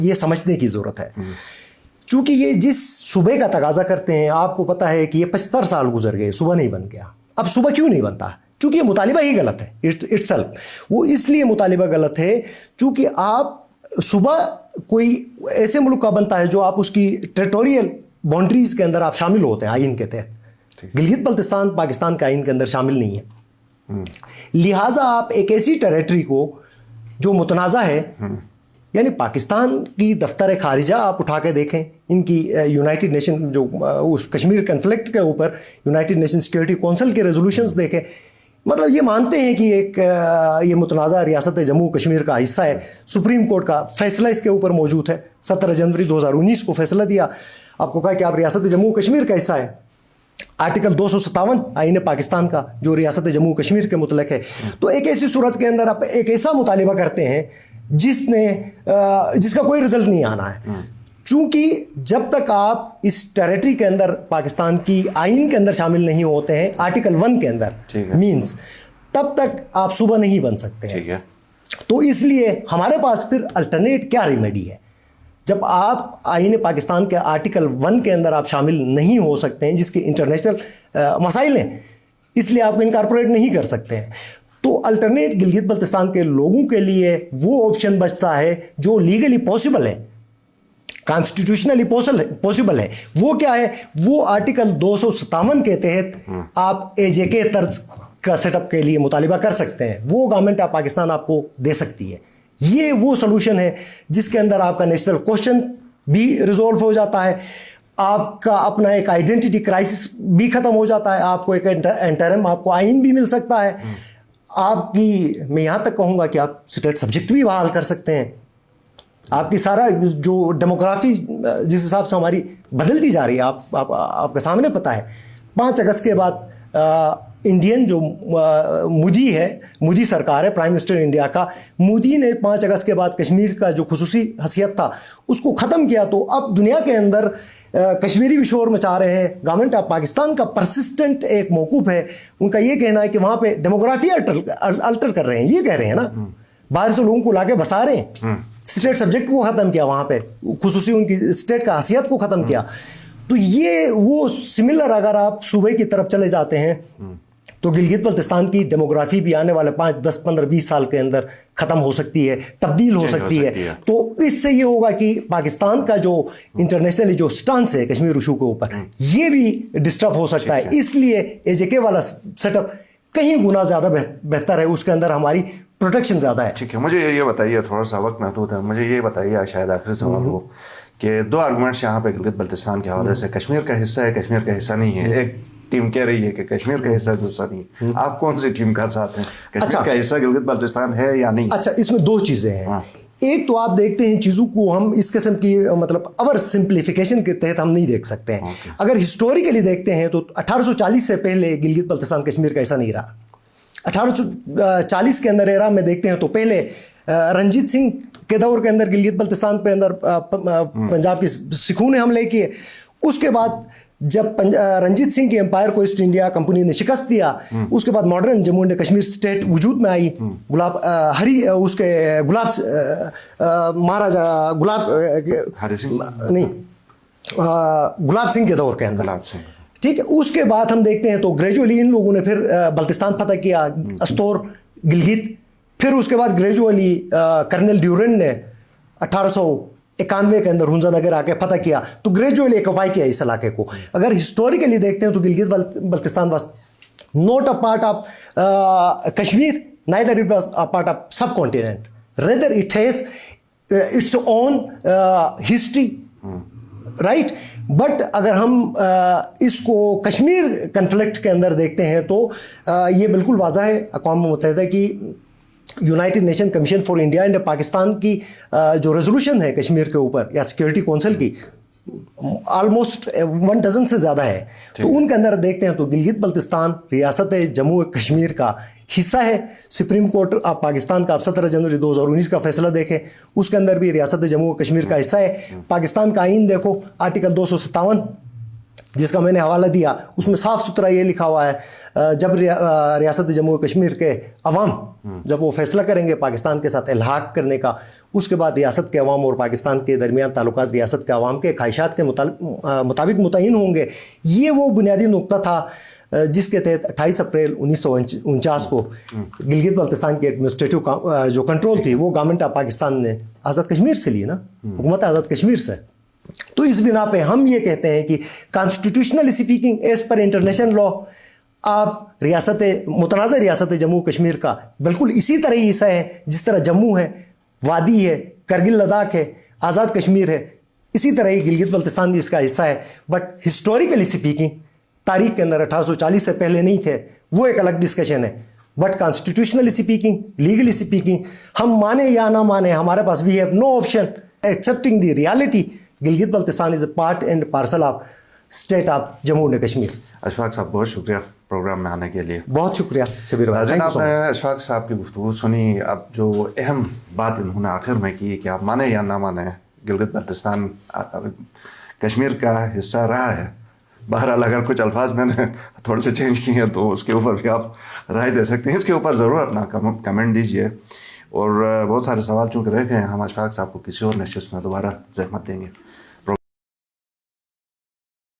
یہ سمجھنے کی ضرورت ہے. چونکہ یہ جس صوبے کا تقاضا کرتے ہیں, آپ کو پتہ ہے کہ یہ 75 سال گزر گئے, صوبہ نہیں بن گیا. اب صوبہ کیوں نہیں بنتا؟ چونکہ یہ مطالبہ ہی غلط ہے اٹ سیلف. وہ اس لیے مطالبہ غلط ہے چونکہ آپ صوبہ کوئی ایسے ملک کا بنتا ہے جو آپ اس کی ٹیریٹوریل باؤنڈریز کے اندر آپ شامل ہوتے ہیں آئین کے تحت. گلگت بلتستان پاکستان کے آئین کے اندر شامل نہیں ہے. لہٰذا آپ ایک ایسی ٹیریٹری کو جو متنازع ہے, یعنی پاکستان کی دفتر خارجہ آپ اٹھا کے دیکھیں, ان کی یونائٹڈ نیشن جو اس کشمیر کنفلکٹ کے اوپر یونائٹڈ نیشن سیکورٹی کونسل کے ریزولوشنز دیکھیں, مطلب یہ مانتے ہیں کہ ایک یہ متنازع ریاست جموں کشمیر کا حصہ ہے. سپریم کورٹ کا فیصلہ اس کے اوپر موجود ہے. 17 جنوری 2019 کو فیصلہ دیا, آپ کو کہا کہ آپ ریاست جموں کشمیر کا حصہ ہے. آرٹیکل 257 آئین پاکستان کا جو ریاست جموں کشمیر کے متعلق ہے. تو ایک ایسی صورت کے اندر آپ ایک ایسا مطالبہ کرتے ہیں جس کا کوئی رزلٹ نہیں آنا ہے. چونکہ جب تک آپ اس ٹیریٹری کے اندر پاکستان کی آئین کے اندر شامل نہیں ہوتے ہیں آرٹیکل 1 کے اندر مینز, تب تک آپ صوبہ نہیں بن سکتے ہیں. تو اس لیے ہمارے پاس پھر الٹرنیٹ کیا ریمیڈی ہے؟ جب آپ آئین پاکستان کے آرٹیکل 1 کے اندر آپ شامل نہیں ہو سکتے ہیں, جس کے انٹرنیشنل مسائل ہیں, اس لیے آپ کو انکارپوریٹ نہیں کر سکتے ہیں. تو الٹرنیٹ گلگت بلتستان کے لوگوں کے لیے وہ آپشن بچتا ہے جو لیگلی پاسبل ہے, کانسٹیٹیوشنلی پاسبل ہے. وہ کیا ہے؟ وہ آرٹیکل 257 کے تحت آپ اے جے کے طرز کا سیٹ اپ کے لیے مطالبہ کر سکتے ہیں. وہ گورنمنٹ آف پاکستان آپ کو دے سکتی ہے. یہ وہ سلوشن ہے جس کے اندر آپ کا نیشنل کوشچن بھی ریزولو ہو جاتا ہے, آپ کا اپنا ایک آئیڈینٹی کرائسس بھی ختم ہو جاتا ہے, آپ کو ایک انٹرم آپ کو آئین بھی مل سکتا ہے. آپ کی میں یہاں تک کہوں گا کہ آپ اسٹیٹ سبجیکٹ بھی بحال کر سکتے ہیں. آپ کی سارا جو ڈیموگرافی جس حساب سے ہماری بدلتی جا رہی ہے, آپ کے سامنے پتہ ہے 5 اگست کے بعد انڈین جو مودی ہے, مودی سرکار ہے, پرائم منسٹر انڈیا کا, مودی نے 5 اگست کے بعد کشمیر کا جو خصوصی حیثیت تھا اس کو ختم کیا. تو اب دنیا کے اندر کشمیری بھی شور مچا رہے ہیں. گورنمنٹ آف پاکستان کا پرسسٹنٹ ایک موقف ہے, ان کا یہ کہنا ہے کہ وہاں پہ ڈیموگرافی الٹر کر رہے ہیں. یہ کہہ رہے ہیں نا, باہر سے لوگوں کو لا کے بسا رہے ہیں, اسٹیٹ سبجیکٹ کو ختم کیا, وہاں پہ خصوصی ان کی اسٹیٹ کا حیثیت کو ختم کیا. تو یہ وہ سملر اگر آپ صوبے کی طرف چلے جاتے ہیں تو گلگت بلتستان کی ڈیموگرافی بھی آنے والے 5, 10, 15, 20 سال کے اندر ختم ہو سکتی ہے, تبدیل ہو سکتی ہے. تو اس سے یہ ہوگا کہ پاکستان کا جو انٹرنیشنلی جو سٹانس ہے کشمیر ایشو کے اوپر, یہ بھی ڈسٹرب ہو سکتا ہے. اس لیے اے جے کے والا سیٹ اپ کہیں گنا زیادہ بہتر ہے, اس کے اندر ہماری پروٹیکشن زیادہ ہے. ٹھیک ہے, مجھے یہ بتائیے, تھوڑا سا وقت محدود ہے, مجھے یہ بتائیے شاید آخری سوال ہو کہ 2 آرگومنٹس یہاں پہ گلگت بلتستان کے حوالے سے, کشمیر کا حصہ ہے, کشمیر کا حصہ نہیں ہے. ایک ٹیم کہہ رہی ہے کہ کشمیر کا حصہ دوسرا نہیں ہے. آپ کون سی ٹیم کا ساتھ ہیں؟ کشمیر کا حصہ گلگت بلتستان ہے یا نہیں؟ اچھا, اس میں 2 چیزیں ہیں. ایک تو آپ دیکھتے ہیں چیزوں کو ہم اس قسم کی مطلب اوور سمپلیفیکیشن کے تحت ہم نہیں دیکھ سکتے ہیں. اگر ہسٹوریکلی دیکھتے ہیں تو 1840 سے پہلے گلگت بلتستان کشمیر کا حصہ نہیں رہا. 1840 کے اندر ایرا میں دیکھتے ہیں تو پہلے رنجیت سنگھ کے دور کے اندر گلگت بلتستان پہ اندر پنجاب کی سکھوں نے حملے کیے. اس کے بعد جب رنجیت سنگھ کی امپائر کو ایسٹ انڈیا کمپنی نے شکست دیا, اس کے بعد modern Jammu and Kashmir state وجود میں آئی. گلاب سنگھ کے دور کے اندر, ٹھیک ہے. اس کے بعد ہم دیکھتے ہیں تو گریجولی ان لوگوں نے پھر بلتستان فتح کیا, استور, گلگت. پھر اس کے بعد گریجولی کرنل ڈیورن نے 1891 کے اندر ہنزا نگر آ کے فتح کیا. تو گریجولی ایکوپائی کیا اس علاقے کو. اگر ہسٹوریکلی دیکھتے ہیں تو Gilgit Baltistan was not a part of Kashmir, neither it was a part of sub continent, rather it has its own history, right. But اگر ہم اس کو کشمیر کنفلکٹ کے اندر دیکھتے ہیں تو یہ بالکل واضح ہے. اقوام متحدہ کی United nation commission for India and Pakistan کی جو ریزولوشن ہے کشمیر کے اوپر یا سیکورٹی کونسل کی, آلموسٹ 1 ڈزن سے زیادہ ہے. تو ان کے اندر دیکھتے ہیں تو گلگت بلتستان ریاست جموں کشمیر کا حصہ ہے. سپریم کورٹ آف پاکستان کا آپ 17 جنوری 2019 کا فیصلہ دیکھیں, اس کے اندر بھی ریاست جموں کشمیر کا حصہ ہے. پاکستان کا آئین دیکھو, آرٹیکل 257 جس کا میں نے حوالہ دیا اس میں صاف ستھرا یہ لکھا ہوا ہے جب ریاست جموں کشمیر کے عوام جب وہ فیصلہ کریں گے پاکستان کے ساتھ الحاق کرنے کا، اس کے بعد ریاست کے عوام اور پاکستان کے درمیان تعلقات ریاست کے عوام کے خواہشات کے مطابق متعین ہوں گے. یہ وہ بنیادی نقطہ تھا جس کے تحت 28 اپریل 1949 کو گلگت بلتستان کی ایڈمنسٹریٹو جو کنٹرول تھی وہ گورنمنٹ آف پاکستان نے آزاد کشمیر سے لی نا، حکومت آزاد کشمیر سے. تو اس بنا پہ ہم یہ کہتے ہیں کہ constitutional speaking as per international law آپ متنازع ریاست جموں کشمیر کا بالکل اسی طرح ہی حصہ ہے جس طرح جموں ہے، وادی ہے، کرگل لداخ ہے، آزاد کشمیر ہے، اسی طرح ہی گلگت بلتستان بھی اس کا حصہ ہے. بٹ ہسٹوریکلی اسپیکنگ تاریخ کے اندر 1840 سے پہلے نہیں تھے، وہ ایک الگ ڈسکشن ہے. But constitutional speaking, legal speaking, ہم مانے یا نہ مانے ہمارے پاس we have no option accepting the reality. Gilgit Baltistan is a part and parcel of state of Jammu and Kashmir. Ashfaq sahib بہت شکریہ پروگرام میں آنے کے لیے. بہت شکریہ شبیر بھائی. جناب نے اشفاق صاحب کی گفتگو سنی. اب جو اہم بات انہوں نے آخر میں کی کہ آپ مانے یا نہ مانے گلگت بلتستان کشمیر کا حصہ رہا ہے. بہرحال اگر کچھ الفاظ میں نے تھوڑے سے چینج کیے ہیں تو اس کے اوپر بھی آپ رائے دے سکتے ہیں. اس کے اوپر ضرور اپنا کمنٹ دیجیے. اور بہت سارے سوال چونکہ رہ گئے ہیں، ہم اشفاق صاحب کو کسی اور نشست میں دوبارہ زحمت دیں گے.